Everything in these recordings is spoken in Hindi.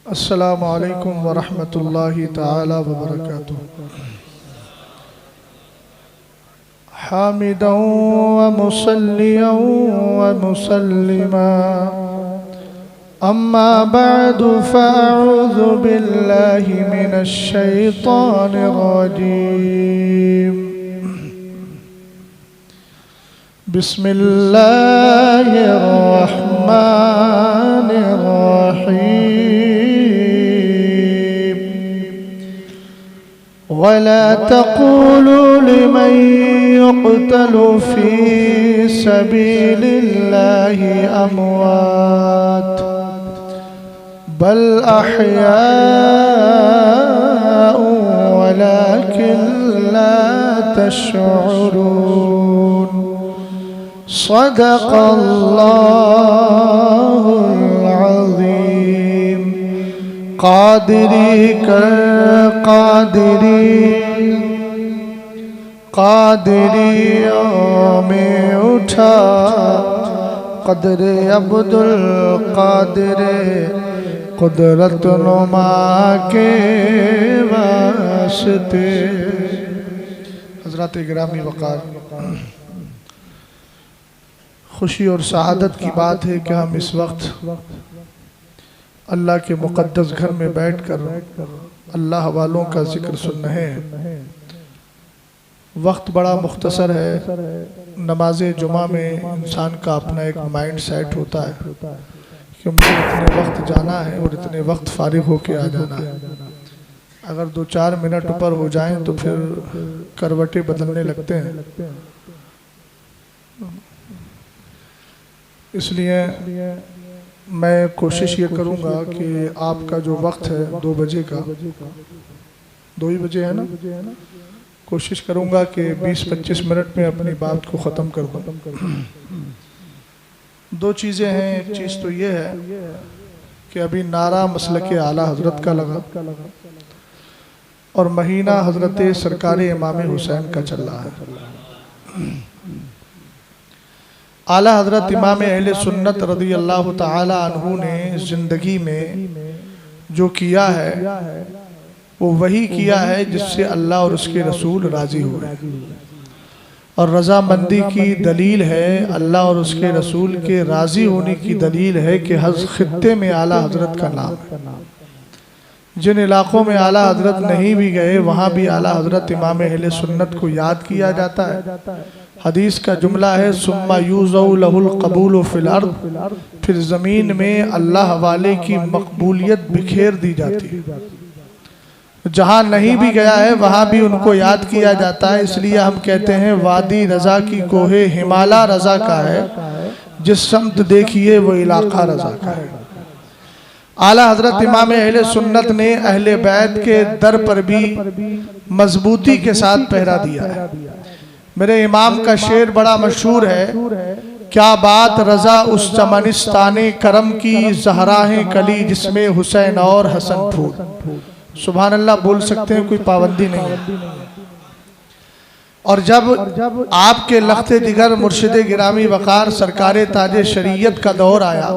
अस्सलामु अलैकुम वरहमतुल्लाहि तआला वबरकातुहू। हामिदन व मुसल्लियन व मुसल्लिमा अम्मा बअदु फ़अऊज़ु बिल्लाहि मिनश शैतानिर रजीम। बिस्मिल्लाहिर रहमानिर रहीम। वला तक़ूलू लिमन युक़्तलु फ़ी सबीलिल्लाहि अमवात बल अहयाउ वलाकिन ला तशऊरून। सदक़ल्लाहुल अज़ीम। कादरियों में उठा क़द्रे अब्दुल क़ादिर कुदरत नुमा के वास्ते। हज़रात गिरामी वक़ार, खुशी और सआदत की बात है कि हम इस वक्त अल्लाह के मुक़द्दस घर में बैठकर अल्लाह वालों का जिक्र सुन रहे हैं। वक्त बड़ा मुख्तसर है। नमाज जुमा में इंसान का अपना एक माइंड सेट होता है कि मुझे इतने वक्त जाना है और इतने वक्त फारिग होके आ जाना है। अगर 2-4 मिनट ऊपर हो जाएं तो फिर करवटें बदलने लगते हैं। इसलिए मैं कोशिश ये करूँगा कि आपका जो वक्त है 2 बजे का, 2 ही बजे है ना, कोशिश करूँगा कि 20-25 मिनट में अपनी बात को ख़त्म कर दूँ। 2 चीज़ें हैं। एक चीज़ तो ये है कि अभी नारा मसलके आला हज़रत का लगा और महीना हज़रत सरकार इमाम हुसैन का चल रहा है। आला हज़रत इमाम अहले सुन्नत रज़ी अल्लाह ताला अन्हु ने ज़िंदगी में जो किया है वो वही किया है जिससे अल्लाह और उसके रसूल राज़ी हुए। और रज़ामंदी की दलील है, अल्लाह और उसके रसूल के राज़ी होने की दलील है कि हज खित्ते में आला हज़रत का नाम है। जिन इलाक़ों में आला हज़रत नहीं भी गए वहाँ भी आला हज़रत इमाम अहले सुन्नत को याद किया जाता है। हदीस का जुमला है सुम्मा यूज़उ लहुल क़बूल फ़िल अर्द, फिर ज़मीन में अल्लाह वाले की मकबूलियत बिखेर दी जाती है। जहाँ नहीं भी गया है वहाँ भी उनको याद किया जाता है। इसलिए हम कहते हैं वादी रज़ा की कोहे हिमाला रज़ा का है, जिस समत देखिए वो इलाका रज़ा का है। आला हज़रत इमाम अहले सुन्नत ने अहले बैत के दर पर भी मजबूती के साथ पहरा दिया है। मेरे इमाम का शेर बड़ा मशहूर है, क्या बात रज़ा उस चमनिस्ताने करम की, ज़हराहें कली जिसमें हुसैन और हसन फूल। सुभान अल्लाह बोल सकते हैं, कोई पाबंदी नहीं है। और जब आपके लख्ते जिगर मुर्शिद गिरामी वक़ार सरकारे ताजे शरीयत का दौर आया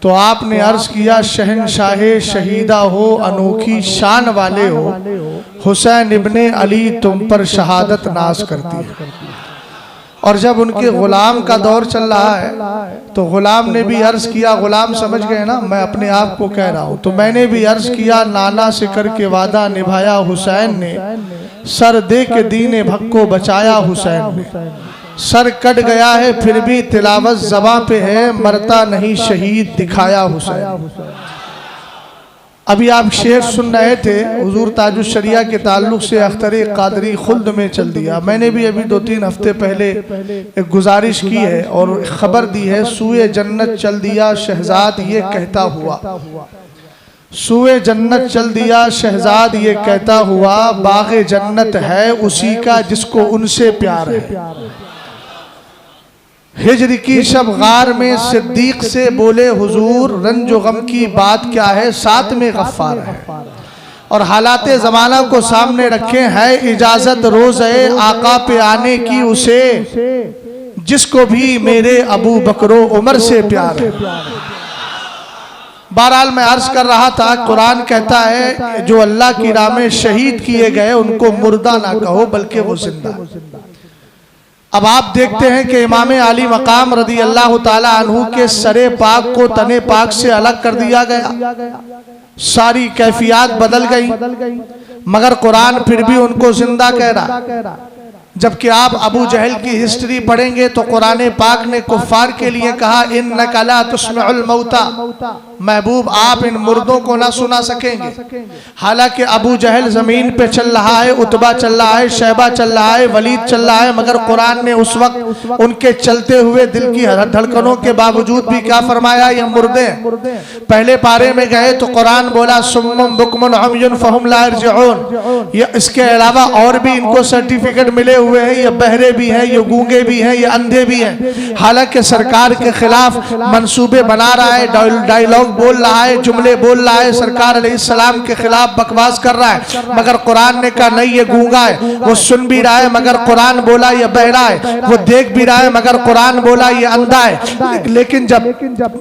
तो आपने अर्ज़ किया शहनशाहे शहीदा हो, अनोखी शान वाले हो, हुसैन इब्ने अली तुम पर शहादत नाज करती है। और जब उनके ग़ुलाम का दौर चल रहा है तो ग़ुलाम ने भी अर्ज़ किया, ग़ुलाम समझ गए ना मैं अपने आप को कह रहा हूँ, तो मैंने भी अर्ज़ किया नाना से करके वादा निभाया हुसैन ने, सर दे के दीन हक़ को बचाया हुसैन ने। सर कट गया है फिर भी तिलावत ज़बां पे है, मरता नहीं शहीद दिखाया हुसैन। अभी आप शेर सुन रहे थे, हुजूर ताजुश शरिया के ताल्लुक़ से अख्तरे क़ादरी खुल्द में चल दिया। मैंने भी अभी 2-3 हफ्ते पहले एक गुजारिश की है और ख़बर दी है, सूए जन्नत चल दिया शहजाद ये कहता हुआ, सूए जन्नत चल दिया शहजाद ये कहता हुआ, बाग़े जन्नत है उसी का जिसको उनसे प्यार है। हिजर की शब गार में सिद्दीक से बोले हुजूर, रंजो गम की बात क्या है, साथ में गफ्फार है। और हालाते ज़माना को सामने रखे, है इजाज़त रोज़े आका पे आने की उसे, जिसको भी मेरे अबू बकरो उमर से प्यार है। बहरहाल मैं अर्ज कर रहा था, कुरान कहता है जो अल्लाह की राह में शहीद किए गए उनको मुर्दा ना कहो बल्कि वो जिंदा। अब आप देखते हैं कि इमाम आली मकाम रदी अल्लाह ताला अन्हु के सरे पाक को तने पाक से अलग कर दिया गया, सारी कैफियत बदल गई, मगर कुरान फिर भी उनको जिंदा कह रहा। जबकि आप अबू जहल की हिस्ट्री पढ़ेंगे तो कुरान पाक ने कुफ्फार के लिए कहा इन्नका ला तुस्मिउल मौता, महबूब आप इन मुर्दों को ना सुना सकेंगे। हालांकि अबू जहल जमीन पे चल रहा है, उतबा चल रहा है, शैबा चल रहा है, वलीद चल रहा है, मगर कुरान ने उस वक्त उनके चलते हुए दिल की धड़कनों के बावजूद भी क्या फरमाया, ये मुर्दे। पहले पारे में गए तो कुरान बोला सुम्मुम बुकमुन उम्युन फहुम ला यरजिऊन, ये इसके अलावा और भी इनको सर्टिफिकेट मिले हुए हैं, ये बहरे भी हैं, ये गूंगे भी हैं, ये अंधे भी हैं। हालांकि सरकार के खिलाफ मंसूबे बना रहा है, डायलॉग बोल रहा है, जुमले बोल रहा है, सरकार अलैहिस्सलाम के खिलाफ बकवास कर रहा है, मगर कुरान ने कहा नहीं ये गूंगा है, वो सुन भी रहा है मगर कुरान बोला ये बहरा है, वो देख भी रहा है मगर कुरान बोला ये अंधा है। लेकिन जब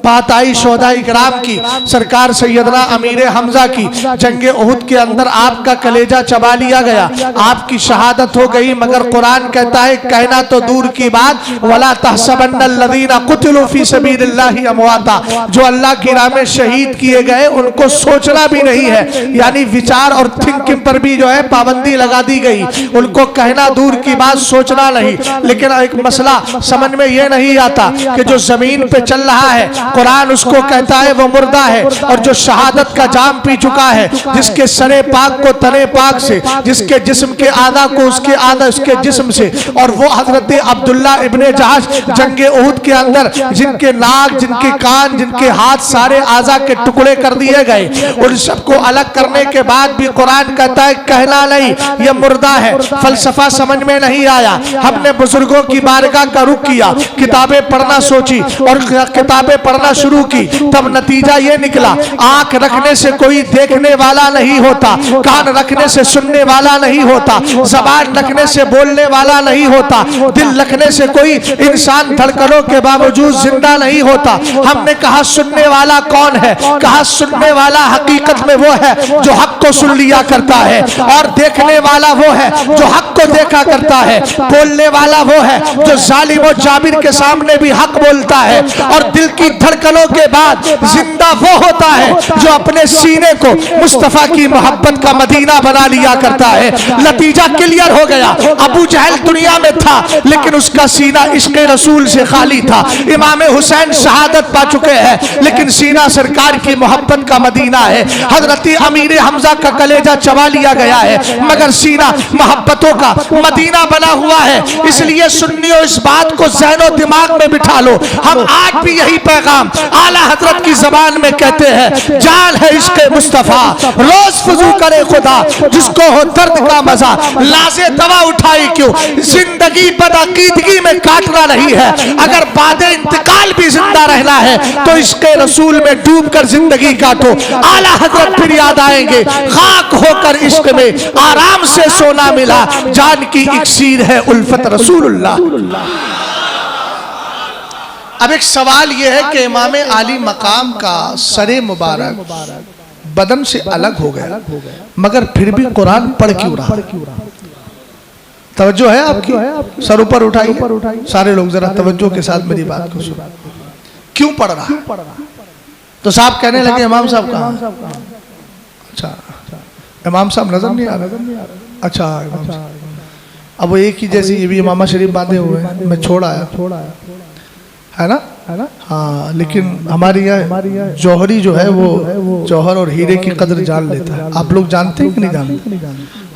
बात आई शोहदाए किराम की, सरकार सैयदना अमीर हमजा की, जंगे उहुद के अंदर आपका कलेजा चबा लिया गया, आपकी शहादत हो गई, मगर कुरान कहता है कहना तो दूर की बात, वला तहसबन्नल्लज़ीना कुतिलू फी सबीलिल्लाहि अमवाता, जो अल्लाह की राह में शहीद किए गए उनको सोचना भी नहीं है, यानी विचार और थिंकिंग पर भी जो है पाबंदी लगा दी गई, उनको कहना दूर की बात, सोचना नहीं। लेकिन एक मसला समझ में ये नहीं आता कि जो जमीन पे चल रहा है कुरान उसको कहता है वो मुर्दा है, और जो शहादत का जाम पी चुका है, जिसके सरे पाक को तने पाक से, जिसके जिस्म के आधा को उसके आधा उसके जिस्म से, और वो हजरत अब्दुल्ला इब्ने जहाश जंगे उहुद के अंदर जिनके नाक, जिनके कान, जिनके हाथ सारे आजा के टुकड़े कर दिए गए, उन सबको अलग करने के बाद भी कुरान कहता है कहना नहीं ये मुर्दा है। फलसफा समझ में नहीं आया, हमने बुजुर्गों की बारगाह का रुख किया, किताबें पढ़ना सोची और किताबें पढ़ना शुरू की, तब नतीजा ये निकला आंख रखने से कोई देखने वाला नहीं होता, कान रखने से सुनने वाला नहीं होता, जबान रखने से बोलने वाला नहीं होता, दिल रखने से कोई इंसान धड़कनों के बावजूद जिंदा नहीं होता। हमने कहा सुनने वाला कौन है, कहा सुनने वाला हकीकत में वो है जो हक को सुन लिया करता है, और देखने वाला वो है जो हक को देखा करता है, बोलने वाला वो है जो जालिम और जाबिर के सामने भी हक बोलता है, और दिल की धड़कनों के बाद जिंदा वो होता है जो अपने सीने को मुस्तफा की मोहब्बत का मदीना बना लिया करता है। नतीजा क्लियर हो गया, अबू जहल दुनिया में था लेकिन उसका सीना इश्क रसूल से खाली था। इमाम हुसैन शहादत पा चुके हैं लेकिन सीना सरकार की मोहब्बत का मदीना है। हजरत अमीर हमजा का कलेजा चबा लिया गया है मगर सीना मोहब्बतों का मदीना बना हुआ है। इसलिए सुन्नियों इस बात को ज़हनो दिमाग में बिठा लो, हम आज भी यही पैगाम आला हजरत की जबान में कहते हैं, जान है इश्क मुस्तफा रोज फुजू करे खुदा, जिसको हो दर्द का मजा लाजे दवा उठाई क्यों, जिंदगी बदअकीदगी में काटना नहीं है, अगर बादे इंतकाल भी जिंदा रहना है तो इश्क रसूल में डूब कर जिंदगी काटो। आला हजरत फिर याद आएंगे, खाक होकर इश्क में आराम से सोना मिला, जान की इक्सीर है उल्फत रसूलुल्लाह। अब एक सवाल यह है कि इमाम आली मकाम का सरे मुबारक बदन से अलग हो गया मगर फिर भी कुरान पढ़ क्यों रहा? तवज्जो है आपकी? सर ऊपर उठाइए सारे लोग, जरा तवज्जो के साथ मेरी बात को सुनो। क्यों पढ़ रहा? तो साहब कहने लगे इमाम साहब कहाँ? अच्छा इमाम साहब नजर नहीं आ रहा? अच्छा इमाम साहब, अब वो एक ही जैसे ये भी इमामा शरीफ बांधे हुए हैं, मैं छोड़ आया है ना? हाँ, लेकिन हमारे यहाँ जौहरी जो है वो जौहर और हीरे की कदर जान लेता है। आप लोग जानते हैं कि नहीं जानते?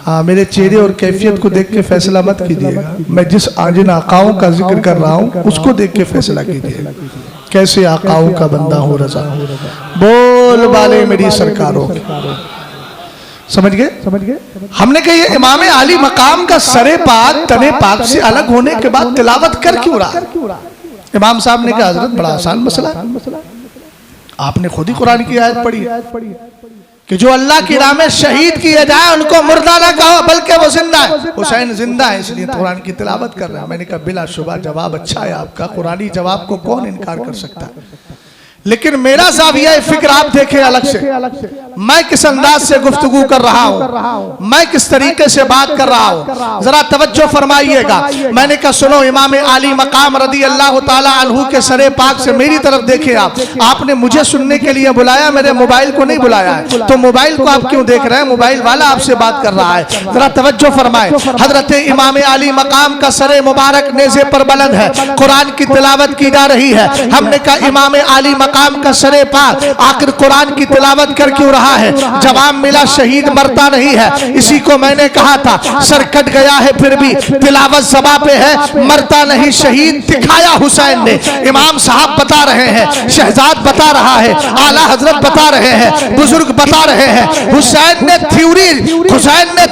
हाँ, मेरे चेहरे और कैफियत को देख के फैसला मत कीजिएगा, मैं जिस जिन आकाओं का जिक्र कर रहा हूँ उसको देख के फैसला कीजिएगा। कैसे आकाओं का बंदा हूँ रजा, बोल वाले मेरी सरकारों के। समझ गए? हमने कहा ये इमाम आली मकाम का सरे पाक तने पाक से अलग होने के बाद तिलावत कर क्यों रहा? इमाम साहब ने कहा हजरत बड़ा आसान मसला, आपने खुद ही कुरान की आयत पढ़ी कि जो अल्लाह की राह में शहीद किए जाए उनको मुर्दा ना कहो बल्कि वो जिंदा है। हुसैन जिंदा है इसलिए कुरान की तिलावत कर रहे हैं। मैंने कहा बिला शुबा जवाब अच्छा है आपका, कुरानी जवाब को कौन इनकार कर सकता है। लेकिन मेरा ज़ाविया फिक्र आप देखें अलग से। मैं किस अंदाज से गुफ्तगू कर रहा हूँ, मैं किस तरीके से बात कर रहा हूँ, जरा तवज्जो फरमाइएगा। मैंने कहा सुनो, इमाम आली मकाम रदी अल्लाह ताला अन्हु के सरे पाक से मेरी तरफ देखें आप। आपने मुझे सुनने के लिए बुलाया, मेरे मोबाइल को नहीं बुलाया है, तो मोबाइल को आप क्यों देख रहे हैं? मोबाइल वाला आपसे बात कर रहा है, जरा तवज्जो फरमाए। हजरत इमाम आली मकाम का सरे मुबारक नेज़े पर बुलंद है, कुरान की तिलावत की जा रही है। हमने कहा इमाम आली मकाम का सरे पाक आखिर कुरान की तिलावत कर क्यों रहा है? जवाब मिला शहीद मरता नहीं है। इसी को मैंने कहा था, सर कट गया है फिर भी तिलावत ज़बां पे है, मरता नहीं शहीद दिखाया हुसैन ने। इमाम साहब बता रहे हैं, शहजाद बता रहा है, आला हजरत बता रहे हैं, बुजुर्ग बता रहे हैं। हुसैन ने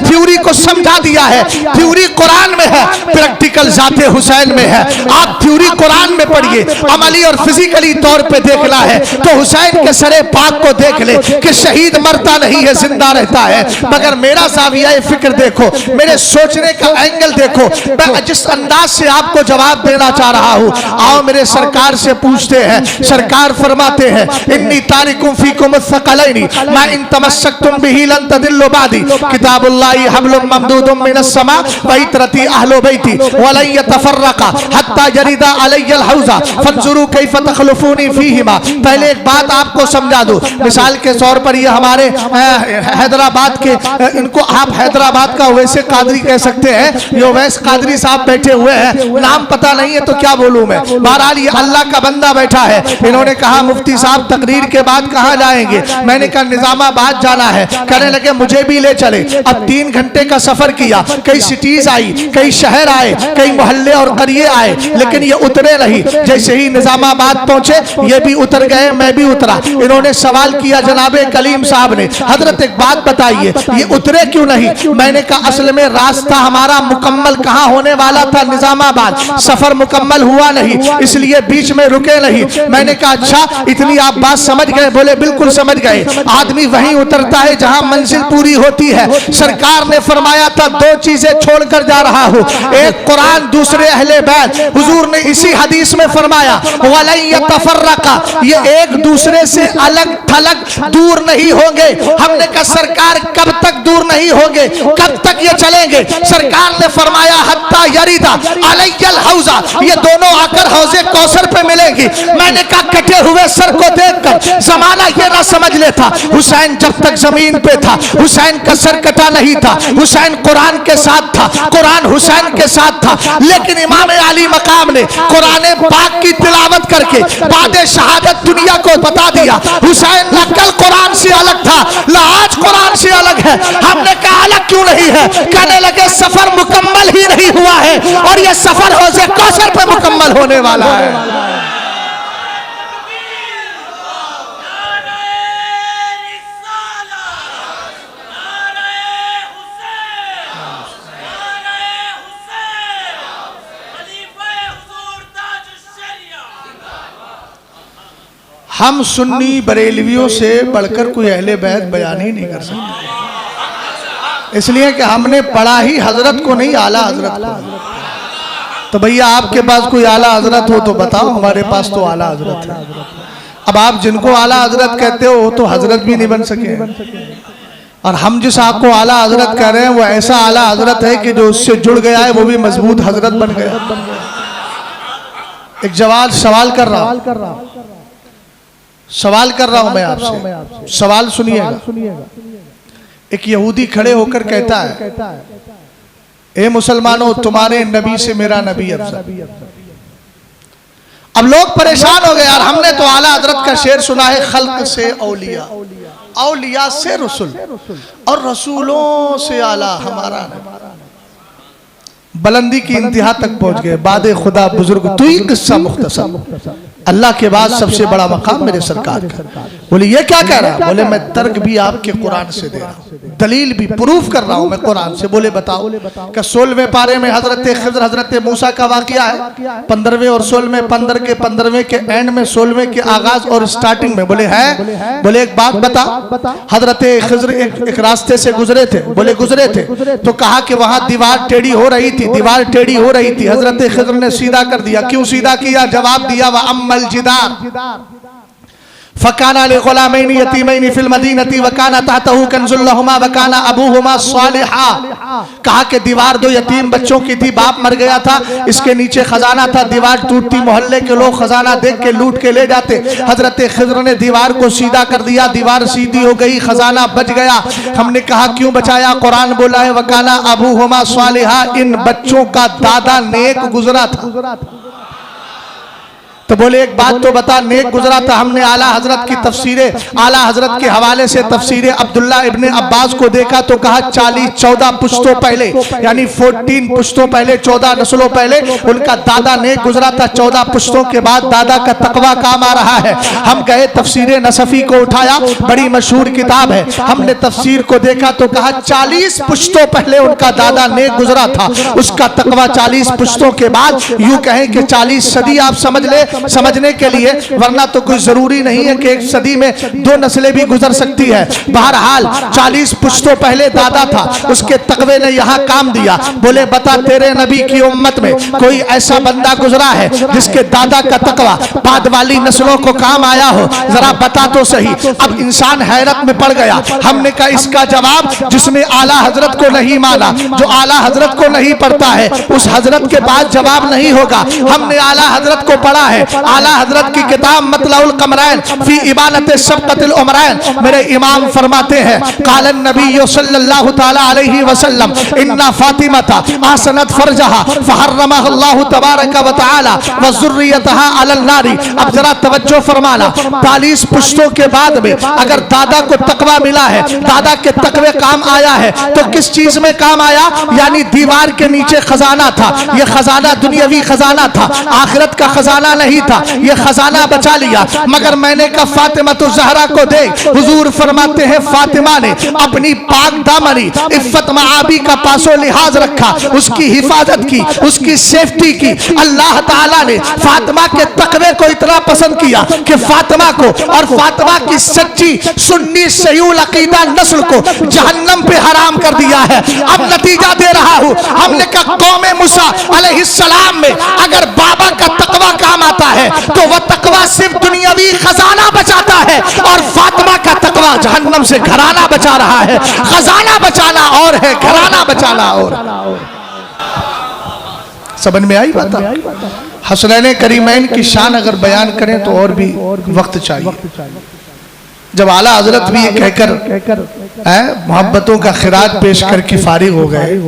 थ्योरी को समझा दिया है। थ्योरी कुरान में है, प्रैक्टिकल जाते हुसैन में है। आप थ्योरी कुरान में पढ़िए, अमली और फिजिकली तौर पे देखना है तो हुसैन के सरे पाक को देख ले कि शहीद मरता नहीं है, जिंदा रहता है। मगर मेरा ज़ाविया फिक्र देखो, मेरे सोचने का एंगल देखो, मैं जिस अंदाज से आपको जवाब देना चाह रहा हूँ। आओ मेरे सरकार से पूछते हैं। सरकार फरमाते हैं इन्नी तारिकुम फीकुम थक़लैनी मा इन तमस्सकतुम बिही लन तदिल्लु बादी किताबुल्लाहि हब्लुम ममदूदुम मिनस समा व इतरती अहलु बैती व लन यतफर्रका हत्ता यरिदा अलैयल हौज़ा फंजुरू कैफ तखलुफूनी फीहिमा। पहले एक बात आपको समझा दूं, मिसाल के तौर पर ये हमारे हैदराबाद के, इनको आप हैदराबाद का वैसे कादरी कह सकते हैं, जो वैस कादरी साहब बैठे हुए हैं, नाम पता नहीं है तो क्या बोलूं मैं। बहरहाल ये अल्लाह का बंदा बैठा है। इन्होंने कहा मुफ्ती साहब तकरीर के बाद कहाँ जाएंगे? मैंने कहा निजामाबाद जाना है। कहने लगे मुझे भी ले चले। अब 3 घंटे का सफर किया, कई सिटीज आई, कई शहर आए, कई मोहल्ले और करिए आए, लेकिन ये उतरे नहीं। जैसे ही निजामाबाद पहुंचे ये भी उतर गए, मैं भी उतरा। इन्होंने सवाल किया जनाबे कलीम साहब ने, हजरत एक बात बताइए ये उतरे क्यों नहीं? मैंने कहा असल में रास्ता हमारा मुकम्मल कहाँ होने वाला था, निजामाबाद, सफर मुकम्मल हुआ नहीं, इसलिए बीच में रुके नहीं। मैंने कहा अच्छा इतनी आप बात समझ गए? बोले बिल्कुल समझ गए। आदमी वहीं उतरता है जहां मंजिल पूरी होती है। सरकार ने फरमाया था 2 चीजें छोड़कर जा रहा हूं, एक कुरान, दूसरे अहले बैत। हुजूर ने इसी हदीस में फरमाया वलन यतफर्रका, ये एक दूसरे से अलग थलग दूर नहीं होंगे। हमने कहा सरकार कब तक दूर नहीं होंगे, कब तक ये चलेंगे? सरकार ने फरमाया हत्ता यरिदा अलैयल हौज़ा, ये दोनों आकर हौज़े कौसर पे मिलेंगी। मैंने कहा कटे हुए सर को देखकर जमाना ये ना समझ लेता हुसैन जब तक जमीन पे था हुसैन का सर कटा नहीं था। हुसैन कुरान के साथ था, कुरान हुसैन के साथ था। लेकिन इमाम आली मकाम ने कुरान पाक की तिलावत करके बाद शहादत दुनिया को बता दिया हुसैन ना कल कुरान से अलग था, ना आज कुरान से अलग है। हमने कहा अलग क्यों नहीं है? कहने लगे सफर मुकम्मल ही नहीं हुआ है और ये सफर हौज़े कौसर पे मुकम्मल होने वाला है। हम सुन्नी बरेलवियों से बढ़कर कोई अहले बैत बयान ही नहीं कर सकते, इसलिए कि हमने पढ़ा ही हजरत को नहीं, आला हजरत को। तो भैया आपके पास कोई आला हजरत हो तो बताओ, हमारे पास तो आला हजरत है। अब आप जिनको आला हजरत कहते हो वो तो हजरत भी नहीं बन सके, और हम जिस आपको आला हजरत कह रहे हैं वो ऐसा आला हजरत है कि जो उससे जुड़ गया है वो भी मजबूत हजरत बन गया। एक सवाल कर रहा हूं मैं आपसे, सवाल सुनिएगा। एक यहूदी खड़े होकर कहता है ए मुसलमानों तुम्हारे नबी से मेरा नबी अफजल। अब लोग परेशान हो गए यार, हमने तो आला हजरत का शेर सुना है खल्क से औलिया, औलिया से रसूल और रसूलों से आला हमारा नबी। बुलंदी की इंतहा तक पहुंच गए। बाद खुदा बुजुर्ग तू ही किस्सा मुख्तसर, अल्लाह के बाद सबसे बड़ा मकाम मेरे सरकार का। बोले ये क्या कह रहा है? बोले मैं तर्क भी आपके कुरान से दे रहा हूँ, दलील भी प्रूफ कर रहा हूँ मैं कुरान से। बोले बताओ। कि 16वें पारे में हजरत खिज़र हजरत मूसा का वाकया है, 15वें और 16वें, 15वें के एंड में, 16वें के आगाज और स्टार्टिंग में। बोले है। बोले एक बात बता, हजरत खिज़र एक रास्ते से गुजरे थे। बोले गुजरे थे तो कहा कि वहां दीवार टेढ़ी हो रही थी, दीवार टेढ़ी हो रही थी। हजरत खिज़र ने सीधा कर दिया। क्यों सीधा किया? जवाब दिया वह अम्मल जिदार, फ़काना लिग़ुलामैनि यतीमैनि फ़िल मदीनति वकाना तहतहु कन्ज़ुल लहुमा वकाना अबूहुमा सालिहा। कहा कि दीवार दो यतीम बच्चों की थी, बाप मर गया था, इसके नीचे खजाना था, दीवार टूटती, मोहल्ले के लोग खजाना देख के लूट के ले जाते। हजरत खिज़र ने दीवार को सीधा कर दिया, दीवार सीधी हो गई, खजाना बच गया। हमने कहा क्यों बचाया? कुरान बोला है वकाना अबूहुमा सालिहा, इन बच्चों का दादा नेक गुजरा था। तो बोले एक बात तो बता, नेक गुजरा था। हमने आला हजरत की तफसीरें, आला हजरत के हवाले से तफसीरें अब्दुल्ला इब्ने अब्बास को देखा तो कहा 14 पुश्तों पहले, यानी 14 पुश्तों पहले, 14 नस्लों पहले उनका दादा नेक गुजरा था। 14 पुश्तों के बाद दादा का तकवा काम आ रहा है। हम गए तफसीर नसफी को उठाया, बड़ी मशहूर किताब है, हमने तफसीर को देखा तो कहा 40 पुश्तों पहले उनका दादा नेक गुजरा था, उसका तकवा 40 पुश्तों के बाद, यूं कहें कि 40 सदी आप समझ ले समझने के लिए, वरना तो कोई जरूरी नहीं है कि एक सदी में 2 नस्लें भी गुजर सकती है। बहरहाल 40 पुश्तों पहले दादा था, उसके तकवे ने यहाँ काम दिया। बोले बता तेरे नबी की उम्मत में कोई ऐसा बंदा गुजरा है जिसके दादा का तकवा बाद वाली नस्लों को काम आया हो? जरा बता तो सही। अब इंसान हैरत में पड़ गया। हमने कहा इसका जवाब जिसने आला हजरत को नहीं माना, जो आला हजरत को नहीं पढ़ता है, उस हजरत के बाद जवाब नहीं होगा। हमने आला हजरत को पढ़ा है, आला हजरत की किताब मतलाउल कमरैन फी इबानत शब्क़तिल उमरैन, मेरे इमाम फरमाते हैं क़ालन नबी सल्लल्लाहु तआला अलैहि वसल्लम इन्ना फातिमता आसनत फरजहा फहर्रमहा अल्लाहु तबारक व तआला व ज़ुर्रियतहा अलल नारी। अब जरा तवज्जो फरमाना, 40 पुश्तों के बाद में अगर दादा को तकवा मिला है, दादा के तकवे काम आया है, तो किस चीज में काम आया? यानी दीवार के नीचे खजाना था, यह खजाना दुनियावी खजाना था, आखिरत का खजाना नहीं था, ये खजाना बचा लिया। मगर मैंने कहा फातिमा तो ज़हरा को दे। हुजूर फरमाते हैं फातिमा ने अपनी पाक दामनी इफ़्फ़त माआबी का पासो लिहाज रखा, उसकी हिफाजत की, उसकी सेफ्टी की। अल्लाह ताला ने फातिमा के तकवे को इतना पसंद किया कि फातिमा को और फातिमा की सच्ची सुन्नी सहीउल अकीदा नस्ल को जहन्नम पे हराम कर दिया है। अब नतीजा दे रहा हूं, हमने कहा कौमे मूसा अलैहिस्सलाम में अगर बाबा का तकवा काम आता है तो वह तकवा सिर्फ दुनियावी खजाना बचाता है, और फातिमा का तकवा जहन्नम से घराना बचा रहा है। खजाना बचाना और है, घराना बचाना और। समझ में आई बात? हसनैन करीमैन की शान अगर बयान करें तो और भी वक्त चाहिए। जब आला हजरत भी ये कहकर मोहब्बतों का खिराज पेश करके फारिग हो गए,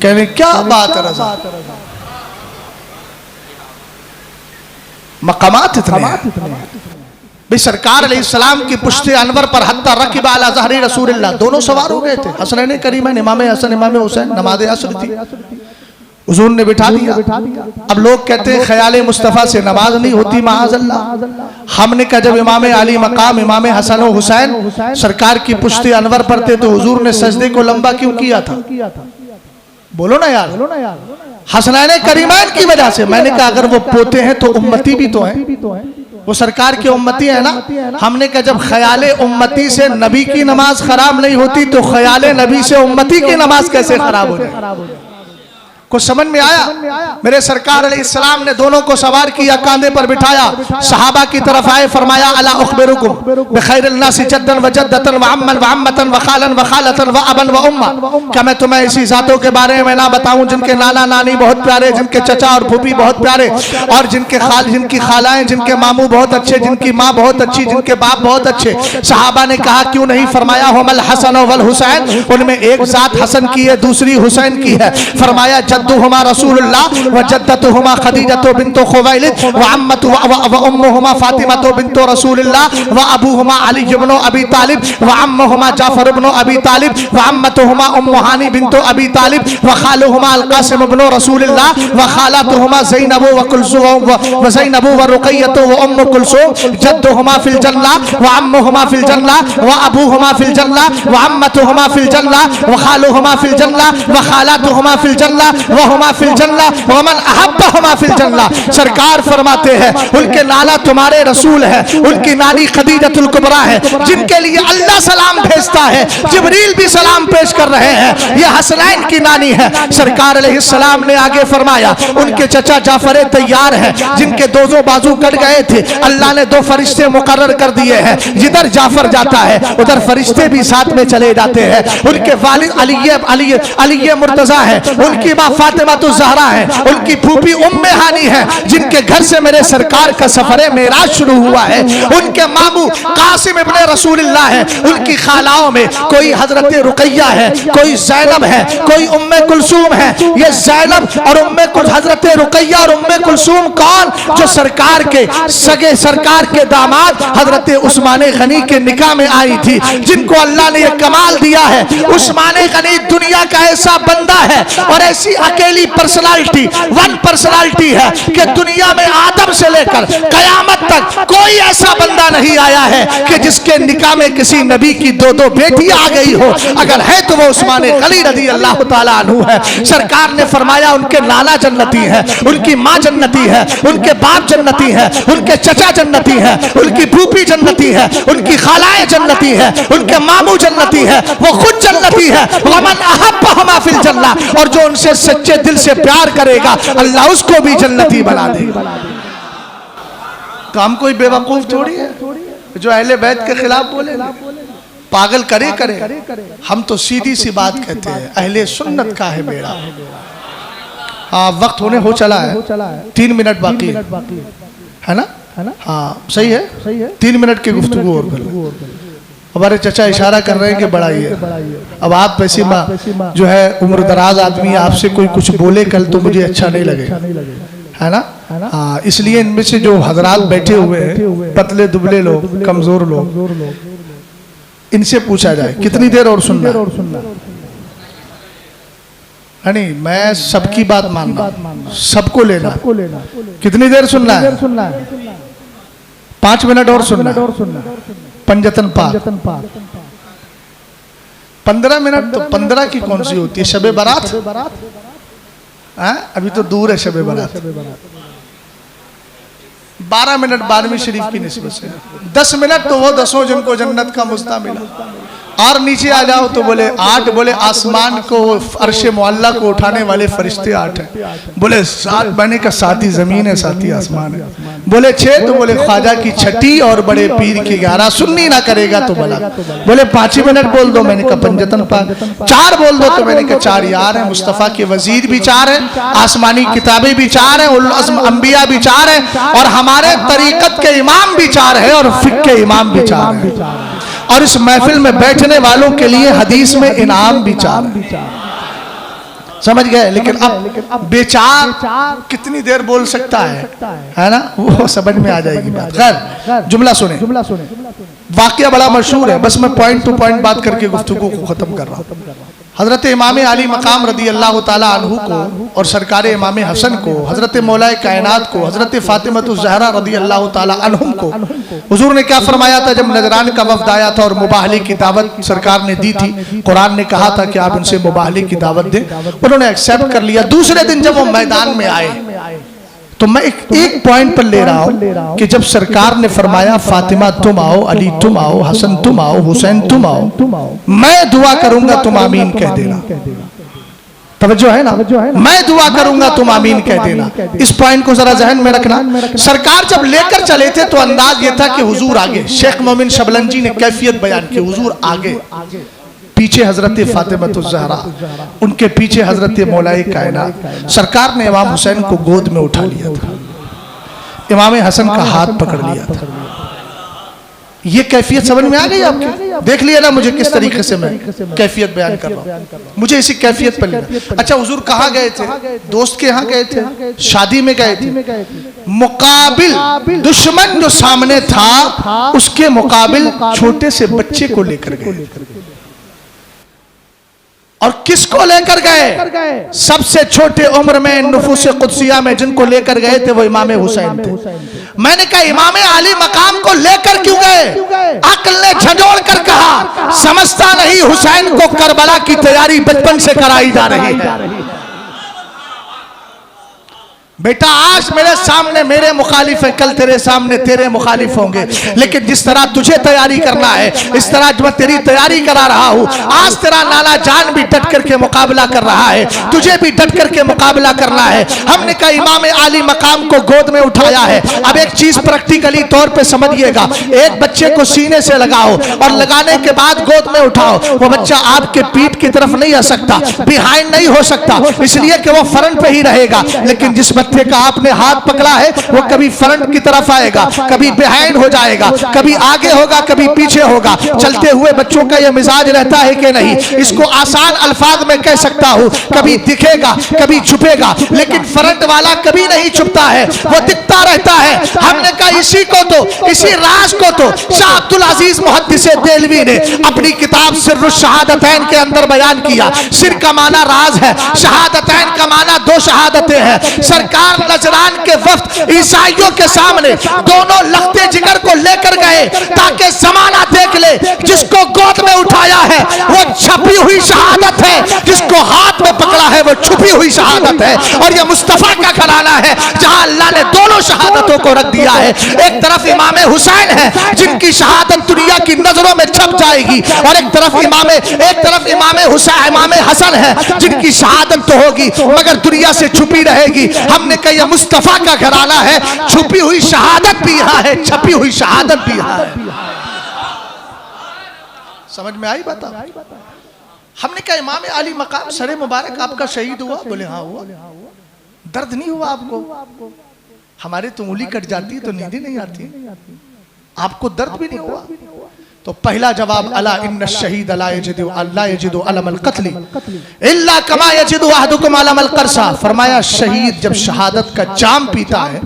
कहने क्या बात है रज़ा, मकामात इतने भाई। सरकार अलैहिस्सलाम की पुश्ते अनवर पर हत्ता रकिब अला ज़हरी रसूलिल्लाह, दोनों सवार हो गए थे। हसनैन करीमैन, इमाम हसन इमाम हुसैन, नमाज़ असर थी, हुजूर ने बिठा दिया। अब लोग कहते हैं ख्याल मुस्तफ़ा से नमाज नहीं होती, माअज़ल्लाह। हमने कहा जब इमाम अली मकाम इमाम हसन और हुसैन सरकार की पुश्ते अनवर पर थे तो हुजूर ने सजदे को लंबा क्यों किया था? बोलो ना यार, हसनैन करीमैन की वजह से। मैंने कहा अगर वो पोते हैं तो उम्मती भी तो हैं, वो सरकार के उम्मती है ना। हमने कहा जब ख्याल उम्मती से नबी की नमाज खराब नहीं होती तो ख्याल नबी से उम्मती की नमाज कैसे खराब हो जाए? को समझ में आया? मेरे सरकार अलैहिस्सलाम ने दोनों को सवार किया, कांधे पर बिठाया, सहाबा की तरफ आए, फरमाया अला उखबिरुकुम बिखैरिल नासि जद्दन व जद्दतन व अम्मन व अम्मतन व खालन व खालतन व अबन व उम्मा। क्या मैं तुम्हें ऐसी जातों के बारे में ना बताऊं जिनके नाना नानी बहुत प्यारे, जिनके चचा और फूफी बहुत प्यारे, और जिनकी खालाएं, जिनके मामू बहुत अच्छे, जिनकी माँ बहुत अच्छी, जिनके बाप बहुत अच्छे। सहाबा ने कहा क्यों नहीं? फरमाया हुमल हसन वल हुसैन, उनमें एक जात हसन की है, दूसरी हुसैन की है। फरमाया जद्दुहुमा रसूलुल्लाह व जद्दतुहुमा खदीजतु बिन्तु खुवैलिद व अम्मतु व उम्मुहुमा फातिमतु बिन्तु रसूलिल्लाह व अबूहुमा अली इब्न अबी तालिब व अम्मुहुमा जाफर इब्न अबी तालिब व अम्मतुहुमा उम्मु हानी बिन्तु अबी तालिब व खालुहुमा अल कासिम इब्न रसूलिल्लाह व खालातुहुमा ज़ैनब व कुलसूम व ज़ैनब व रुक़य्यतु व उम्मु कुलसूम। जद्दुहुमा फिल जन्नह व अम्मुहुमा फिल जन्नह व अबूहुमा फिल जन्नह व अम्मतुहुमा फिल जन्नह व खालुहुमा फिल जन्नह व खालातुहुमा फिल जन्नह वहुमा फिल जन्नह व मन अहब्बहुमा फिल जन्नह। सरकार फरमाते हैं उनके नाना तुम्हारे रसूल है, उनकी नानी खदीजतुल कुबरा है, जिनके लिए अल्लाह सलाम भेजते भेजता है, जिब्रील भी सलाम पेश कर रहे हैं। ये हसनैन की नानी है। सरकार अलैहिस्सलाम ने आगे फरमाया उनके चचा जाफर तैयार हैं, जिनके दो बाजू कट गए थे। अल्लाह ने 2 फरिश्ते मुकर्रर कर दिए हैं, जिधर जाफर जाता है उधर फरिश्ते भी साथ में चले जाते हैं। उनके वालिद अली मुर्तजा है, उनकी माँ फातिमा तो ज़हरा है, उनकी फूफी उम्मे हानी है, जिनके घर से मेरे सरकार का सफर मेराज शुरू हुआ है। उनके मामू कासिम इब्ने रसूलुल्लाह है। उनकी खालाओं में कोई हजरत रुकैया है, कोई ज़ैनब है, कोई उम्मे कुलसूम है। ये ज़ैनब और उम्मे हजरत रुकैया और उम्मे कुलसूम कौन? जो सरकार के सगे सरकार के दामाद हजरत उस्मान गनी के निकाह में आई थी, जिनको अल्लाह ने यह कमाल दिया है। उस्मान गनी दुनिया का ऐसा बंदा है और ऐसी अकेली पर्सनालिटी, वन पर्सनालिटी है कि दुनिया में आदम से लेकर कयामत तक कोई ऐसा बंदा नहीं आया है कि जिसके निकाह में किसी नबी की 2 बेटी आ गई हो। अगर है तो वो उस्मान गनी रज़ी अल्लाह ताला अन्हु है। सरकार ने फरमाया उनके नाना जन्नती है, उनकी माँ जन्नती है, उनके बाप जन्नती है, उनके चचा जन्नती है, उनकी फूफी जन्नती है, उनकी खालाएं जन्नती है, उनके मामू जन्नती है, वो खुद जन्नती है। वमन अहब्बहुमा फिल जन्ना, और जो उनसे सच्चे दिल से प्यार करेगा अल्लाह उसको भी जन्नती बना देगा। तो हम कोई बेवकूफ थोड़ी है जो अहले बैत के खिलाफ बोले। पागल करे हम तो सीधी सी बात कहते हैं, अहले सुन्नत का है बेड़ा। हाँ, वक्त होने हो चला है, 3 मिनट बाकी है ना? हाँ सही है, 3 मिनट की गुफ्तगू और करो। हमारे चचा इशारा कर रहे हैं कि बढ़ाइए। अब आप वैसी जो है उम्र दराज आदमी, आपसे कोई कुछ बोले कल तो मुझे अच्छा नहीं लगेगा, है ना? हाँ, इसलिए इनमें से जो हजरात बैठे हुए हैं, पतले दुबले लोग, कमजोर लोग, इनसे पूछा जाए कितनी देर और सुनना है? नहीं, मैं सबकी बात मानना, सबको लेना। कितनी देर सुनना है? 5 मिनट और सुनना। पंजतन पाक 15 मिनट। तो 15 की कौन सी होती है? शबे बारात। अभी तो दूर है शबे बारात। 12 मिनट 12वीं शरीफ की निस्बत से। 10 मिनट तो वो 10 जिनको जन्नत का मुस्ता मिला। और नीचे आ जाओ तो बोले 8। बोले आसमान को, अर्शे मुअल्ला को उठाने वाले फरिश्ते 8 हैं। बोले 7 मैंने का 7 ही जमीन है, 7 ही आसमान है। बोले 6 तो बोले ख्वाजा की 6 और बड़े पीर की 11। सुन्नी ना करेगा तो भला। बोले 5 मिनट बोल दो, मैंने कहा पंजतन पाक। 4 बोल दो तो मैंने कहा 4 यार है। मुस्तफ़ा के वजीर भी 4 है, आसमानी किताबें भी 4 है, उल अज़्म अंबिया भी 4 है, और हमारे तरीकत के इमाम भी 4 है, और फिक़्ह के इमाम भी 4 है, और इस महफिल में बैठने वालों के लिए हदीस में इनाम भी 4 है। समझ गए? लेकिन अब बेचार कितनी देर बोल सकता है ना? वो समझ में आ जाएगी बात। खैर, जुमला सुने। वाकया बड़ा मशहूर है, बस मैं पॉइंट टू पॉइंट बात करके गुफ्तगू को खत्म कर रहा हूँ। हजरत इमाम अली मकाम रदी अल्लाह ताला अन्हु को और सरकार इमाम हसन को, हजरत मौलाए कायनात को, हजरत फातिमा ज़हरा रदी अल्लाह ताला अन्हुम को हुजूर ने क्या फरमाया था जब नजरान का वफ्द आया था और मुबाहले की दावत सरकार ने दी थी। कुरान ने कहा था कि आप उनसे मुबाहले की दावत दें, उन्होंने एक्सेप्ट कर लिया। दूसरे दिन जब वो मैदान में आए तो मैं एक पॉइंट पर ले रहा हूं कि जब सरकार ने फरमाया फातिमा तुम आओ, अली तुम आओ, हसन तुम आओ, हुसैन तुम आओ, मैं दुआ करूंगा तुम आमीन कह देना। तवज्जो है ना? मैं दुआ करूंगा तुम आमीन कह देना। इस पॉइंट को जरा जहन में रखना। सरकार जब लेकर चले थे तो अंदाज ये था कि हुजूर आगे, शेख मोमिन शबलंजी ने कैफियत बयान की, हुजूर आगे, पीछे हजरत फातिमा ज़हरा, उनके पीछे हजरत मौलाए कायनात। सरकार ने इमाम हुसैन को गोद में उठा लिया था, इमाम हसन का हाथ पकड़ लिया था। ये कैफियत समझ में आ गई आपके? देख लिया ना मुझे किस तरीके से मैं कैफियत बयान कर रहा हूँ। मुझे इसी कैफियत पर लेना। अच्छा, हुजूर कहाँ गए थे? दोस्त के यहाँ गए थे, शादी में गए थे। मुकाबिल दुश्मन जो सामने था उसके मुकाबिल छोटे से बच्चे को लेकर गए। और किसको लेकर गए? सबसे छोटे उम्र में नुफूस कुदसिया में जिनको लेकर गए थे वो इमाम हुसैन थे। मैंने कहा इमाम अली मकाम को लेकर क्यों गए? अक्ल ने झंझोड़ कर कहा समझता नहीं हुसैन को करबला की तैयारी बचपन से कराई जा रही है। बेटा आज मेरे सामने मेरे मुखालिफ है, कल तेरे सामने तेरे मुखालिफ होंगे, लेकिन जिस तरह तुझे तैयारी करना है इस तरह जो मैं तेरी तैयारी करा रहा हूँ, आज तेरा नाना जान भी डट करके मुकाबला कर रहा है, तुझे भी डट करके मुकाबला करना है। हमने कहा इमाम आली मकाम को गोद में उठाया है। अब एक चीज प्रैक्टिकली तौर पे समझिएगा, एक बच्चे को सीने से लगाओ और लगाने के बाद गोद में उठाओ, वो बच्चा आपके पीठ की तरफ नहीं आ सकता, बिहाइंड नहीं हो सकता, इसलिए कि वो फ्रंट पे ही रहेगा। लेकिन जिस बच्चे का आपने हाथ पकड़ा है वो कभी फ्रंट की तरफ आएगा, कभी बिहाइंड हो जाएगा, कभी आगे होगा, कभी पीछे होगा। चलते हुए बच्चों का यह मिजाज रहता है कि नहीं, इसको आसान अल्फाज में कह सकता हूं, कभी दिखेगा कभी छुपेगा, लेकिन फ्रंट वाला कभी नहीं छुपता है, वो दिखता रहता है। हमने कहा इसी को तो, इसी राज को तो शाह अब्दुल अजीज मुहद्दिस देलवी ने अपनी किताब सिर्रुश शहादतैन के अंदर बयान किया। सिर का माना राज है, शहादतैन का माना दो शहादतें हैं। सरकार नजरान के वक्त ईसाइयों के सामने दोनों लखते जिगर को लेकर गए ताकि जमाना देख ले, जिसको गोद में उठाया है वो छपी हुई शहादत है, जिसको हाथ में पकड़ा है वो छुपी हुई शहादत है। और ये मुस्तफा का घराना है जहां अल्लाह ने दोनों शहादतों को रख दिया है। एक तरफ इमाम हुसैन है जिनकी शहादत दुनिया की नजरों में छप जाएगी, और एक तरफ इमाम हुसैन इमाम हसन है जिनकी शहादत तो होगी मगर दुनिया से छुपी रहेगी। हमने कहा यह मुस्तफा का घराना है, छुपी हुई शहादत भी यहाँ है, छपी हुई शहादत भी यहाँ है। समझ में आई बात? हमने कहा इमाम आली मकाम सरे मुबारक आपका शहीद हुआ? बोले हाँ हुआ। दर्द नहीं हुआ आपको? हमारे तो उंगली कट जाती तो नींद नहीं आती, आपको दर्द भी नहीं हुआ? तो पहला जवाब अला इन्न शहीद अला यजिदु अलमल क़त्ल इल्ला कमा यजिदु अहदुकुम अलमल क़रसा। फरमाया शहीद जब शहादत का जाम पीता है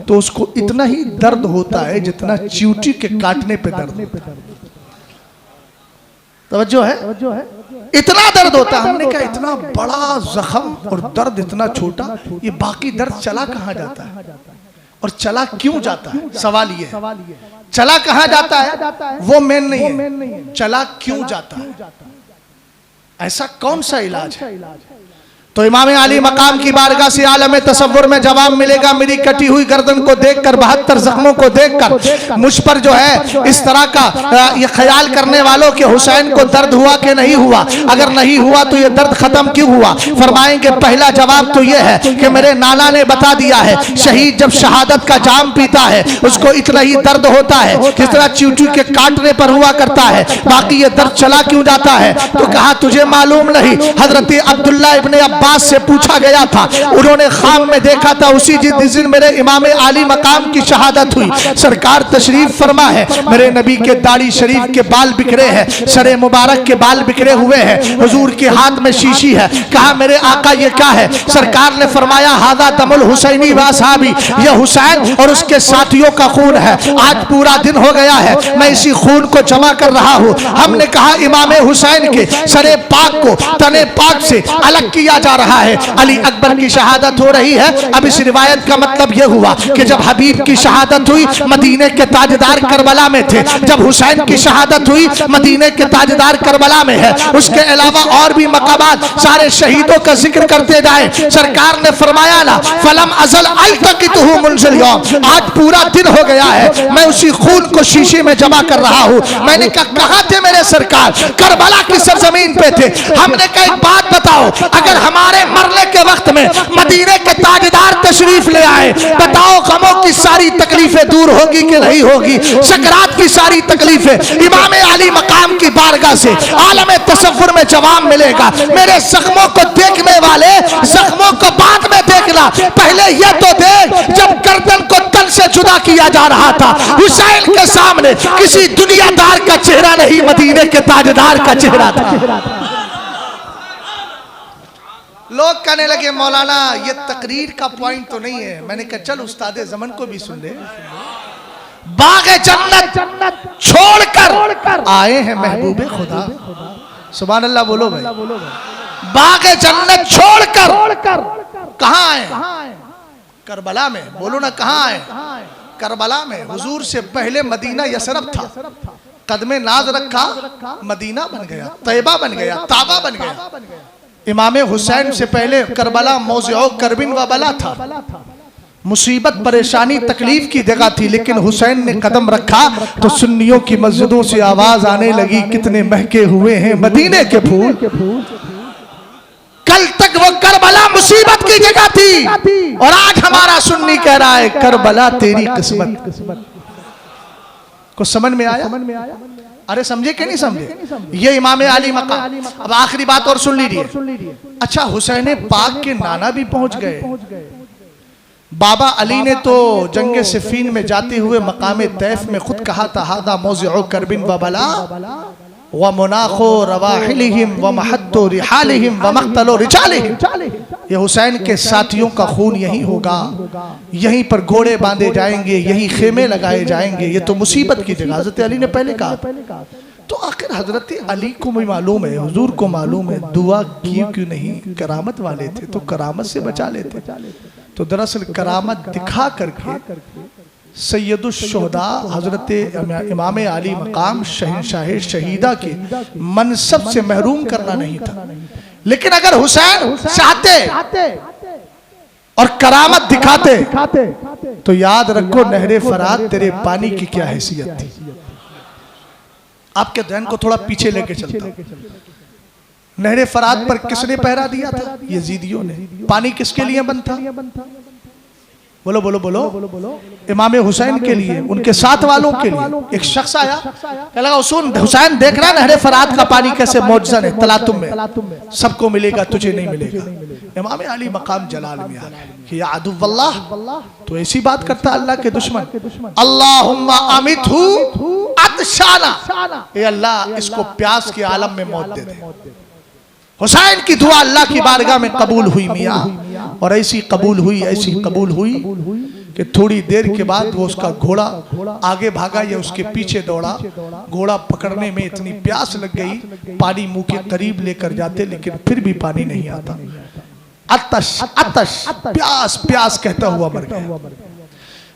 तो उसको इतना ही दर्द होता है जितना चींटी के काटने पे दर्द होता है। तवज्जो है? इतना दर्द होता है। हमने कहा इतना बड़ा जख्म और दर्द इतना छोटा, ये बाकी दर्द चला कहाँ जाता है और चला क्यों जाता है? सवाल ये है चला कहां जाता है वो मेन नहीं है, चला क्यों जाता है? ऐसा कौन सा इलाज है? तो इमाम आली मकाम की बारगाह से आलम तसव्वुर में जवाब मिलेगा। मेरी कटी हुई गर्दन को देखकर, 72 जख्मों को देखकर मुझ पर जो है इस तरह का ये ख्याल करने वालों के हुसैन को दर्द हुआ कि नहीं हुआ? अगर नहीं हुआ तो ये दर्द खत्म क्यों हुआ? फरमाएंगे पहला जवाब तो ये है कि मेरे नाना ने बता दिया है, शहीद जब शहादत का जाम पीता है उसको इतना ही दर्द होता है जिस तरह चींटी के काटने पर हुआ करता है। बाकी ये दर्द चला क्यों जाता है? तो कहा तुझे मालूम नहीं? हजरत अब्दुल्ला इब्ने अब्बास से पूछा गया था, उन्होंने ख्वाब में देखा था उसी जिस दिन मेरे इमाम आली मकाम की शहादत हुई, सरकार तशरीफ फरमा है, मेरे नबी के दाढ़ी शरीफ के बाल बिखरे हैं, सरे मुबारक के बाल बिखरे हुए हैं, हुजूर के हाथ में शीशी है। कहा मेरे आका ये क्या है? सरकार ने फरमाया हादा दमुल हुसैनी व असहाबी, यह हुसैन और उसके साथियों का खून है। आज पूरा दिन हो गया है, मैं इसी खून को जमा कर रहा हूँ। हमने कहा इमाम हुसैन के सरे पाक को तने पाक से अलग किया जा रहा है। अली अकबर की शहादत हो रही है। अब इस रिवायत का मतलब यह हुआ कि जब हबीब की शहादत हुई मदीने के ताजदार करबला में थे, जब हुसैन की शहादत हुई मदीने के ताजदार करबला में है। उसके अलावा और भी मकामात सारे शहीदों का जिक्र करते जाए। सरकार ने फरमाया ना फलम अजल अल्तकितहु मुंजिल यौम, आज पूरा दिन हो गया है, मैं उसी खून को शीशे में जमा कर रहा हूँ। मैंने कहा कहाँ थे मेरे सरकार? करबला की सरजमीन पे थे। हमने कहा एक बात बताओ, अगर हमारे मरने के वक्त में मदीने के ताजदार तशरीफ ले आए, बताओ गमों की सारी तकलीफें दूर होगी कि नहीं होगी? सकरात की सारी तकलीफें इमाम आली मकाम की बारगाह से आलम तसव्वुर में जवाब मिलेगा। मेरे जख्मों को देखने वाले जख्मों को बाद में देखना, पहले ये तो देख जब गर्दन को तन से जुदा किया जा रहा था, हुसैन के सामने किसी दुनियादार का चेहरा नहीं, मदीने के ताजदार का चेहरा था। लोग कहने लगे मौलाना ये तकरीर का पॉइंट तो नहीं है। मैंने कहा चल उस्तादे ज़मन को भी सुन ले। बाग़े जन्नत छोड़कर आए हैं महबूबे खुदा, सुभान अल्लाह बोलो भाई। बाग़े जन्नत छोड़कर कहाँ आए? करबला में। बोलो ना कहाँ आए? करबला में। हुजूर से पहले मदीना यसरब था, कदमे नाज रखा मदीना बन गया, तैयबा बन गया, ताबा बन गया। इमाम हुसैन से पहले करबला मौज़िओ करबिन व बला था। मुसीबत परेशानी तकलीफ की जगह थी, लेकिन हुसैन ने कदम रखा तो सुन्नियों की मस्जिदों से आवाज आने लगी, कितने महके हुए हैं मदीने के फूल। कल तक वो करबला मुसीबत की जगह थी और आज हमारा सुन्नी कह रहा है करबला तेरी किस्मत। को समझ में आया? अरे समझे कि नहीं समझे? ये इमाम अली मकाम। अब आखिरी बात और सुन लीजिए। अच्छा, हुसैन पाक के नाना भी पहुंच गए। बाबा अली ने तो जंगे सिफीन में जाते हुए मकाम तैफ में खुद कहा था, हादा मौज़िउ करबिन व बला व मुनाखो रवाहिलिहिम व महत्तो रिहालिहिम व मक्तलो रिजालिहिम। ये हुसैन के साथियों का खून यही होगा, यहीं पर घोड़े बांधे जाएंगे, यही खेमे लगाए जाएंगे। ये तो मुसीबत की जगह हज़रत अली ने पहले कहा। तो आखिर हज़रत अली को भी मालूम है, हुजूर को मालूम है, दुआ क्यों नहीं, करामत वाले थे तो करामत से बचा लेते। तो दरअसल करामत दिखा करके सैयदुश शुहदा हजरत इमाम अली मकाम शहंशाह शहीदा के मनसब से महरूम करना नहीं था। लेकिन अगर हुसैन चाहते और करामत दिखाते तो याद रखो नहरे फरात तेरे पानी की क्या हैसियत थी। आपके ध्यान को थोड़ा पीछे लेके चलता हूं। नहरे फरात पर किसने पहरा दिया था? यजीदियों ने। पानी किसके लिए बंद था? बोलो बोलो बोलो बोलो। इमाम हुसैन के लिए, उनके साथ वालों के लिए। एक शख्स आया, कह लगा सुन हुसैन देख रहा नहरे फरात का पानी कैसे मौजज़न है, तलातुम में सबको मिलेगा, तुझे नहीं मिलेगा। इमाम अली मकाम जलाल में आ कि या अदुव्वल्लाह, तो ऐसी बात करता अल्लाह के दुश्मन। अल्लाहुम्मा अमितहु अतशाना, ए अल्लाह इसको प्यास के आलम में मौत दे दे। हुसैन की दुआ अल्लाह की बारगाह में कबूल हुई मियाँ, और ऐसी कबूल हुई कि थोड़ी देर के बाद वो उसका घोड़ा आगे भागा या उसके पीछे दौड़ा। घोड़ा पकड़ने में इतनी प्यास लग गई, पानी मुंह के करीब लेकर जाते लेकिन फिर भी पानी नहीं आता। अतश अतश, प्यास प्यास कहता हुआ मर गया।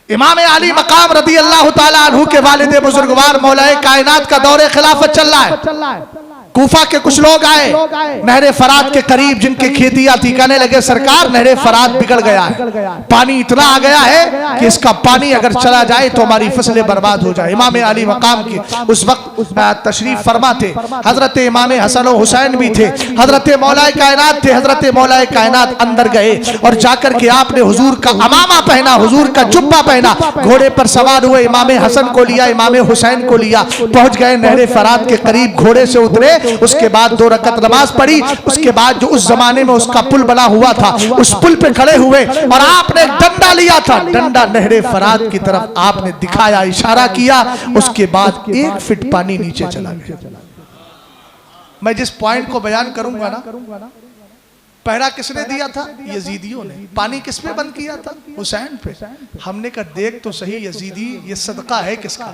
इमाम अली मकाम रदी अल्लाह ताला अन्हु के वालिद बुजुर्गवार मौलाए कायनात का दौरे खिलाफत चल रहा है। कूफा के कुछ लोग आए नहरे फरात के करीब जिनकी खेतियां थी, कहने लगे सरकार नहरे फरात बिगड़ गया है, पानी इतना आ गया है कि इसका पानी अगर चला जाए तो हमारी फसलें बर्बाद हो जाए। इमाम अली मकाम की उस वक्त तशरीफ फरमा थे, हजरत इमाम हसन और हुसैन भी थे, हजरत मौलाए कायनात थे। हजरत मौलाए कायनात अंदर गए और जाकर के आपने हुजूर का अमामा पहना, हुजूर का जुब्बा पहना, घोड़े पर सवार हुए, इमाम हसन को लिया, इमाम हुसैन को लिया, पहुंच गए नहरे फरात के करीब, घोड़े से उतरे। उसके बाद 2 रकत नमाज पढ़ी। उसके बाद जो उस जमाने में उसका पुल बना हुआ था, उस पुल पे खड़े हुए और आपने डंडा लिया था, डंडा नहरे फरात की तरफ आपने दिखाया, इशारा किया। उसके बाद 1 फीट पानी नीचे चला गया। मैं जिस पॉइंट को बयान करूंगा ना, पहरा किसने दिया था? यजीदियों ने। पानी किस पे बंद किया था? हुसैन पे। हमने कहा देख तो सही यजीदी, ये सदका है किसका?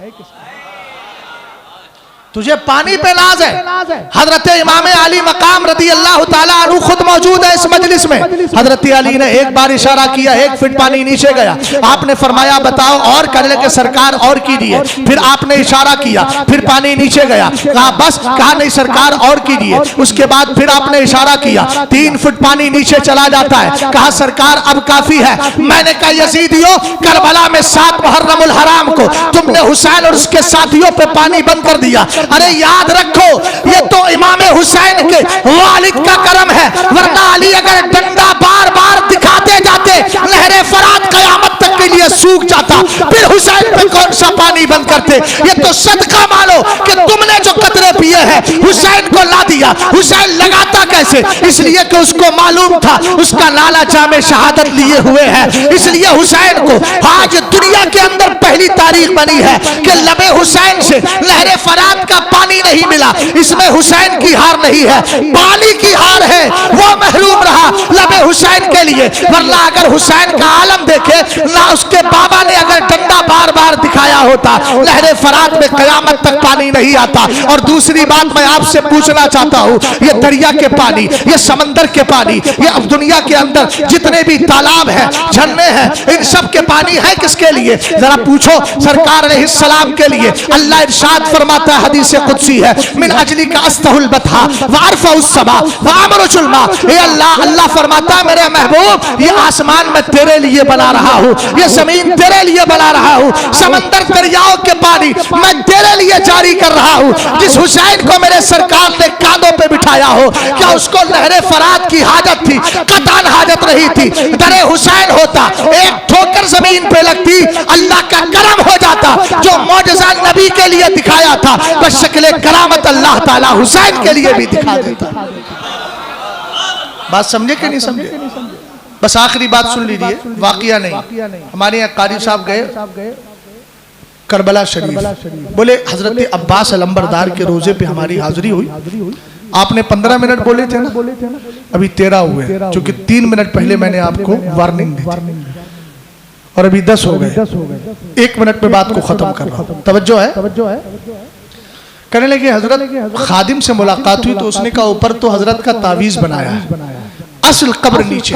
तुझे पानी पे नाज है। हजरत इमाम अली मकाम रदी अल्लाह ताला अन्हु खुद मौजूद है इस मजलिस में। हजरत अली ने एक बार इशारा किया, 1 फीट पानी नीचे गया। आपने फरमाया बताओ और, करने लगे सरकार और कीजिए। फिर आपने इशारा किया, फिर पानी नीचे गया। कहा बस, कहा नहीं सरकार और कीजिए। उसके बाद फिर आपने इशारा किया, 3 फुट पानी नीचे चला जाता है। कहा सरकार अब काफी है। मैंने कहा यजीदियों, करबला में 7 मुहर्रमुल हराम को तुमने हुसैन और उसके साथियों पे पानी बंद कर दिया। अरे याद रखो ये तो इमाम हुसैन के वालिद का करम है, वरना अली अगर डंडा बार बार दिखाते जाते लहरे फरात कयामत तक के लिए सूख जाता, फिर हुसैन पे कौन सा पानी बंद करते। ये तो सदका मानो कि तुमने जो कतरे पिए हैं हुसैन को ला दिया। हुसैन लगाता कैसे? इसलिए कि उसको मालूम था उसका लाला जामे शहादत लिए हुए है, इसलिए हुसैन को आज दुनिया के अंदर पहली तारीख बनी है कि लबे हुसैन से लहरे फरात का पानी नहीं मिला। इसमें हुसैन की हार नहीं है, पानी की हार है। वो महरूम रहा लबे हुसैन के लिए, वरना अगर हुसैन का आलम देखे ना उसके बाबा ने अगर डंडा बार बार दिखाया होता, लहरे फरात में कयामत तक पानी नहीं आता। और दूसरी बात मैं आपसे पूछना चाहता हूँ, ये दरिया के पानी, ये समंदर के पानी, ये अब दुनिया के अंदर जितने भी तालाब हैं, झरने हैं, इन सब के पानी है किसके लिए? जरा पूछो। सरकार अलैहिस्सलाम के लिए। अल्लाह इरशाद फरमाता है, हदीस कुदसी है, मिन अजली का अस्तहुल बतहा व अरफउस समा व अमरुल मा। ए अल्लाह, अल्लाह फरमाता है मेरे महबूब, ये आसमान मैं तेरे लिए बना रहा हूँ, ये जमीन तेरे लिए बना रहा हूँ, समंदर दरियाओं के पानी मैं तेरे लिए जारी कर रहा हूँ। जिस हुसैन को मेरे सरकार ने कांधों पे बिठाया हो, क्या उसको लहरे फरात की हाजत थी? कतान हाजत नहीं थी। दरे हुसैन होता, एक ठोकर जमीन पे लगती, अल्लाह का करम हो जाता। जो मौजज़ा नबी के लिए दिखाया था, बस शक्ल करामत अल्लाह ताला हुसैन के लिए भी दिखा देता। बात समझे कि नहीं समझे? बस आखिरी बात सुन लीजिए, वाकया नहीं। हमारे यहाँ कारी साहब गए करबला शरीफ, बोले हजरत अब्बास अलंबरदार के रोजे पे हमारी हाजिरी हुई। आपने 15 मिनट बोले थे ना, अभी 13 हुए, क्योंकि 3 मिनट पहले मैंने आपको वार्निंग दी थी, और अभी 10 हो गए। 1 मिनट में बात को खत्म कर रहा हूं, तवज्जो है। कहने लगे हजरत खादिम से मुलाकात हुई तो उसने कहा ऊपर तो हजरत का तावीज बनाया है, असल कब्र नीचे।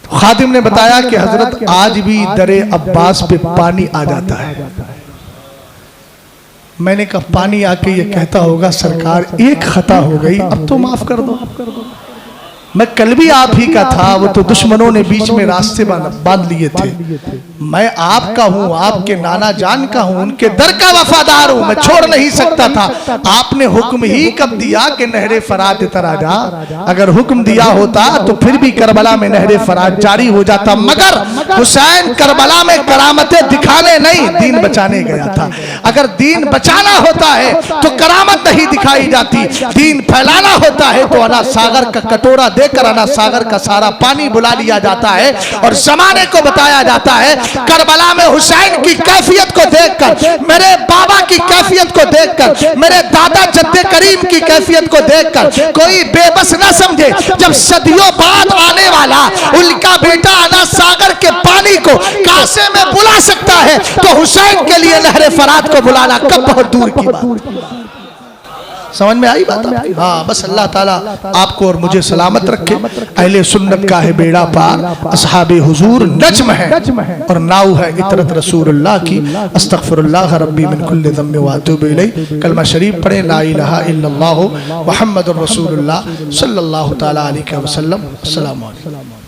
खादिम ने बताया कि हजरत आज भी दरे अब्बास पे पानी आ जाता है। मैंने कहा पानी आके ये कहता होगा सरकार एक खता हो गई, अब तो माफ कर दो। मैं कल भी आप ही का था, वो तो दुश्मनों ने बीच में रास्ते बांध लिए थे। मैं आपका हूँ, आपके नाना जान का हूँ, उनके दर का वफादार हूँ, मैं छोड़ नहीं सकता था। आपने हुक्म ही कब दिया कि नहरे फरात इतर जा? अगर हुक्म दिया होता तो फिर भी करबला में नहरे फरात जारी हो जाता। मगर हुसैन करबला में करामतें दिखाने नहीं, दीन बचाने गया था। अगर दीन बचाना होता है तो करामत नहीं दिखाई जाती, दीन फैलाना होता है तो अना सागर का कटोरा देकर अना सागर का सारा पानी बुला लिया जाता है और जमाने को बताया जाता है। करबला में हुसैन की कैफियत को देखकर, मेरे बाबा की कैफियत को देखकर, मेरे दादा जद्दे करीम की कैफियत को देखकर कोई बेबस न समझे। जब सदियों बाद आने वाला उनका बेटा अना सागर के पानी को कासे में बुला सकता है, तो हुसैन के लिए लहरे फरात को बुलाना कब बहुत दूर की बात। समझ में आई बात? हाँ, बस अल्लाह ताला आपको और मुझे सलामत रखे। अहले सुन्नत का है बेड़ा पार, असहाबे हुजूर नज्म है और नाउ है इतरत रसूलुल्लाह की। अस्तगफिरुल्लाह रब्बी मिन कुल्लि ज़म्बि व अतूबु इलैहि। कलमा शरीफ पढ़े, ला इलाहा इल्लल्लाह मुहम्मदुर रसूलुल्लाह सल्लल्लाहु तआला अलैहि वसल्लम। अस्सलामु अलैकुम।